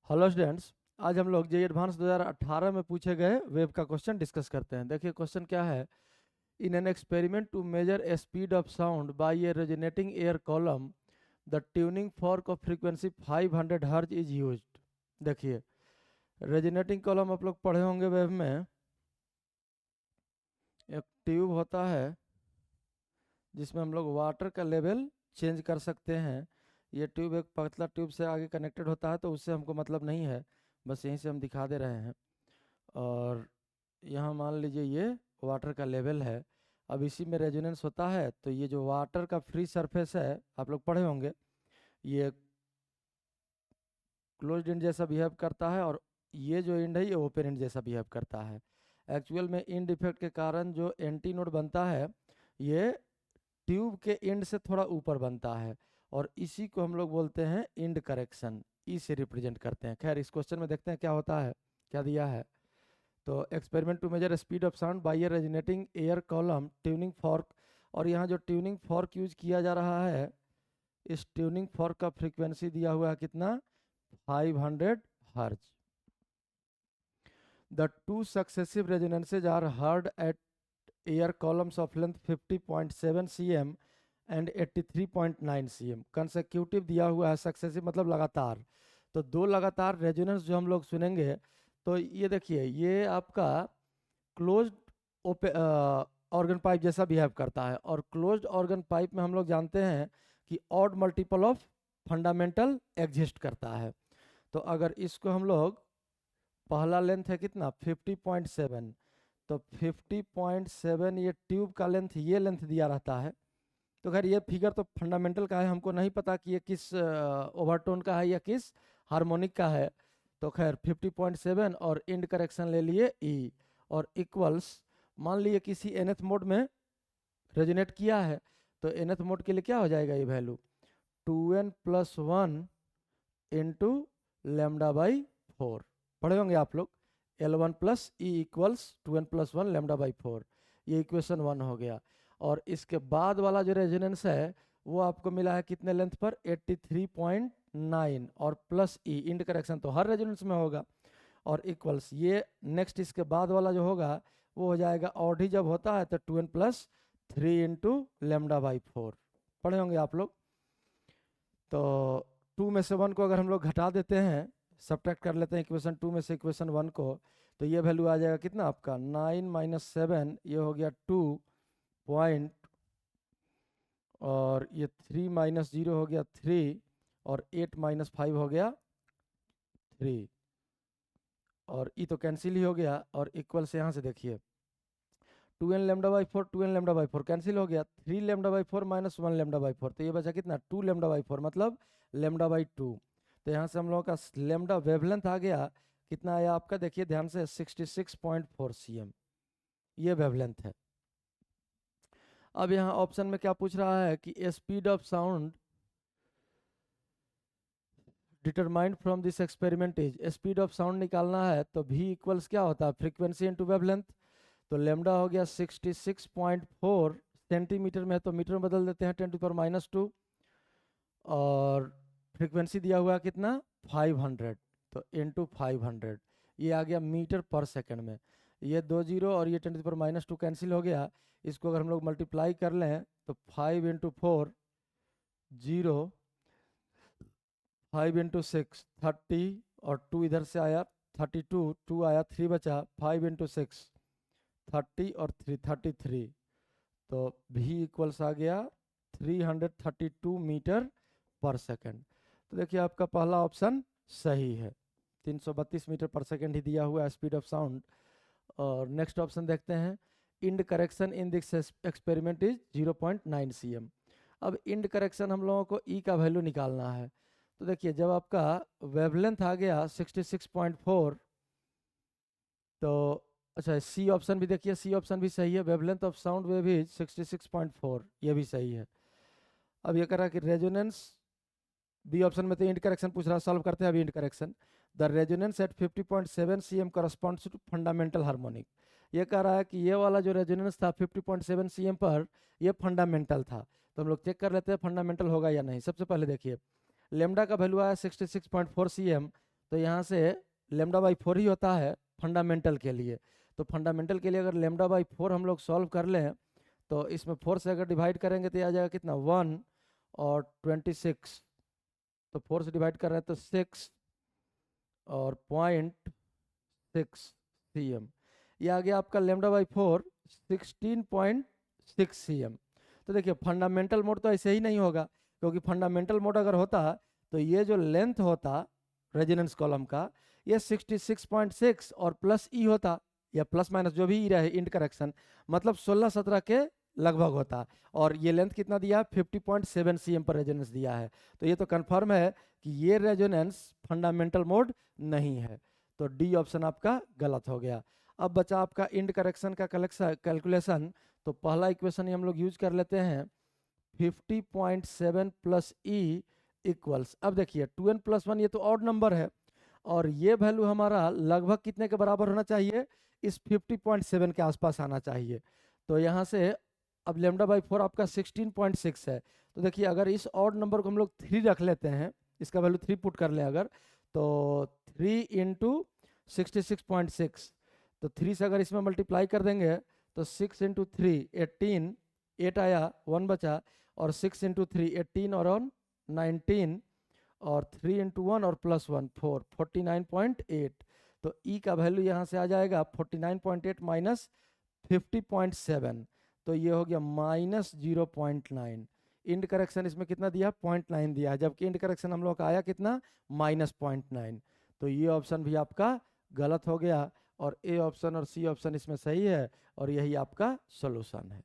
Hello students. आज हम लोग जेईई एडवांस 2018 में पूछे गए वेब का क्वेश्चन डिस्कस करते हैं। देखिए क्वेश्चन क्या है। In an experiment to measure a speed of sound by a resonating air column the tuning fork of frequency 500 hertz is used. देखिए रेजोनेटिंग कॉलम आप लोग पढ़े होंगे वेब में। एक ट्यूब होता है जिसमें हम लोग वाटर का लेवल चेंज कर सकते हैं। ये ट्यूब एक पतला ट्यूब से आगे कनेक्टेड होता है, तो उससे हमको मतलब नहीं है, बस यहीं से हम दिखा दे रहे हैं। और यहाँ मान लीजिए ये वाटर का लेवल है। अब इसी में रेजोनेंस होता है, तो ये जो वाटर का फ्री सरफेस है आप लोग पढ़े होंगे, ये क्लोज्ड एंड जैसा बिहेव करता है, और ये जो एंड है ये ओपन एंड जैसा बिहेव करता है। एक्चुअल में इन डिफेक्ट के कारण जो एंटी नोड बनता है ये ट्यूब के एंड से थोड़ा ऊपर बनता है, और इसी को हम लोग बोलते हैं एंड करेक्शन। ई से रिप्रेजेंट करते हैं। खैर इस क्वेश्चन में देखते हैं क्या होता है, क्या दिया है। तो experiment to measure speed of sound by a resonating air column tuning fork, और यहाँ जो ट्यूनिंग फॉर्क यूज किया जा रहा है, इस ट्यूनिंग फॉर्क का फ्रीक्वेंसी दिया हुआ है कितना, 500 hertz. The two successive resonances are heard at air columns of length 50.7 cm and 83.9 cm। Consecutive दिया हुआ है, सक्सेसिव मतलब लगातार। तो दो लगातार रेजोनेंस जो हम लोग सुनेंगे, तो ये देखिए ये आपका क्लोज्ड ऑर्गन पाइप जैसा बिहेव करता है, और क्लोज्ड ऑर्गन पाइप में हम लोग जानते हैं कि odd multiple of fundamental exist करता है। तो अगर इसको हम लोग, पहला लेंथ है कितना 50.7, तो 50.7 ये ट्यूब का लेंथ, ये लेंथ दिया रहता है। तो खैर ये फिगर तो फंडामेंटल का है, हमको नहीं पता कि ये किस ओवरटोन का है या किस हार्मोनिक का है। तो खैर 50.7 और इंड करेक्शन ले लिए ई, और इक्वल्स, मान लिए किसी nth मोड में रेजोनेट किया है, तो nth मोड के लिए क्या हो जाएगा ये value 2n+1 into lambda by 4। पढ़े होंगे आप लोग, L1 plus E equals 2n+1 lambda by 4। ये इक्वेशन 1 हो गया। और इसके बाद वाला जो रेजोनेंस है वो आपको मिला है कितने लेंथ पर, 83.9, और प्लस ई, इंड करेक्शन तो हर रेजोनेंस में होगा, और इक्वल्स ये नेक्स्ट इसके बाद वाला जो होगा वो हो जाएगा, ऑड ही जब होता है तो 2n+3 इंटू लेमडा बाई 4। पढ़े होंगे आप लोग। तो 2 में से 1 को अगर हम लोग घटा देते हैं, सब्ट्रैक्ट कर लेते हैं इक्वेशन 2 में से इक्वेशन 1 को, तो ये वैल्यू आ जाएगा कितना आपका 9 - 7, ये हो गया 2 पॉइंट, और ये 3 - 0 हो गया 3, और 8 - 5 हो गया 3, और ई तो कैंसिल ही हो गया, और इक्वल से यहाँ से देखिए 2n lambda by 4, 2n lambda by 4 cancel हो गया, 3 लेमडा बाई 4 - 1 लेमडा बाई 4, तो ये बचा कितना 2 लेमडा बाई 4, मतलब लेमडा बाई 2। तो यहाँ से हम लोगों का लेमडा वेवलेंथ आ गया, कितना आया आपका, देखिए ध्यान से 66.4 cm, ये वेवलेंथ है। अब यहाँ ऑप्शन में क्या पूछ रहा है कि speed of sound determined from this experiment is, speed of sound निकालना है, तो v इक्वल्स क्या होता है, फ्रीक्वेंसी इंटू वेवलेंथ। तो लेमडा हो गया 66.4, सेंटीमीटर में है तो मीटर में बदल देते हैं 10⁻², और फ्रीक्वेंसी दिया हुआ है कितना 500, तो इंटू 500, ये आ गया मीटर पर सेकंड में। ये 2 जीरो और ये 10⁻² कैंसिल हो गया। इसको अगर हम लोग मल्टीप्लाई कर लें तो 5 × 4 0, 5 × 6 30, और 2 इधर से आया 32, 2 आया 3 बचा, 5 × 6 30 और 3 33, तो v इक्वल्स आ गया 332 मीटर पर सेकंड। तो देखिए आपका पहला ऑप्शन सही है, 332 मीटर पर सेकंड ही दिया हुआ है स्पीड ऑफ साउंड। और नेक्स्ट ऑप्शन देखते हैं, end correction in this experiment is 0.9 cm। अब इंड करेक्शन हम लोगों को ई का वैल्यू निकालना है। तो देखिए जब आपका वेवलेंथ आ गया 66.4, तो अच्छा सी ऑप्शन भी देखिए, सी ऑप्शन भी सही है, wavelength of sound wave is 66.4, ये भी सही है। अब ये कह रहा है कि रेजोनेंस, बी ऑप्शन में तो इंड करेक्शन पूछ रहा है, सॉल्व करते हैं अभी end correction. The resonance at 50.7 cm corresponds to fundamental harmonic. ये कह रहा है कि ये वाला जो रेजोनेंस था 50.7 cm पर, ये फंडामेंटल था। तो हम लोग चेक कर लेते हैं फंडामेंटल होगा या नहीं। सबसे पहले देखिए लेमडा का वैल्यू आया 66.4 cm, तो यहाँ से लेमडा बाई 4 ही होता है फंडामेंटल के लिए। तो फंडामेंटल के लिए अगर लेमडा बाई 4 हम लोग सॉल्व कर लें तो इसमें 4 से अगर डिवाइड करेंगे तो ये आ जाएगा कितना 1 और 26। तो 4 से डिवाइड कर रहे हैं तो 6 और 0.6 cm। ये आ गया आपका लेमडा बाई 4 16.6 cm। तो देखिए फंडामेंटल मोड तो ऐसे ही नहीं होगा, क्योंकि फंडामेंटल मोड अगर होता तो ये जो लेंथ होता रेजोनेंस कॉलम का ये 66.6 और प्लस ई होता, या प्लस माइनस जो भी ई रहे इंड करेक्शन, मतलब 16-17 के लगभग होता। और ये लेंथ कितना दिया 50.7 cm पर रेजोनेंस दिया है। तो ये तो कंफर्म है कि ये रेजोनेंस फंडामेंटल मोड नहीं है। तो डी ऑप्शन आपका गलत हो गया। अब बचा आपका इंड करेक्शन का कैलकुलेशन। तो पहला इक्वेशन हम लोग यूज कर लेते हैं 50.7 प्लस ई इक्वल्स, अब देखिए 2n प्लस 1 ये तो ऑड नंबर है, और ये वैल्यू हमारा लगभग कितने के बराबर होना चाहिए, इस 50.7 के आसपास आना चाहिए। तो यहाँ से अब लेमडा बाई 4 आपका 16.6 है। तो देखिए अगर इस ऑड नंबर को हम लोग 3 रख लेते हैं, इसका वैल्यू 3 पुट कर लें अगर, तो 3 इंटू 66.6, तो 3 से अगर इसमें मल्टीप्लाई कर देंगे तो 6 इंटू 3 18, 8 आया 1 बचा, और 6 इंटू 3 18 और 19, और 3 इंटू 1 और प्लस 1 4, 49.8। तो ई का वैल्यू यहाँ से आ जाएगा 49.8 माइनस 50.7, तो ये हो गया माइनस 0.9। इंड करेक्शन इसमें कितना दिया 0.9 दिया है, जबकि इंड करेक्शन हम लोग का आया कितना माइनस 0.9। तो ये ऑप्शन भी आपका गलत हो गया, और ए ऑप्शन और सी ऑप्शन इसमें सही है, और यही आपका सोल्यूशन है।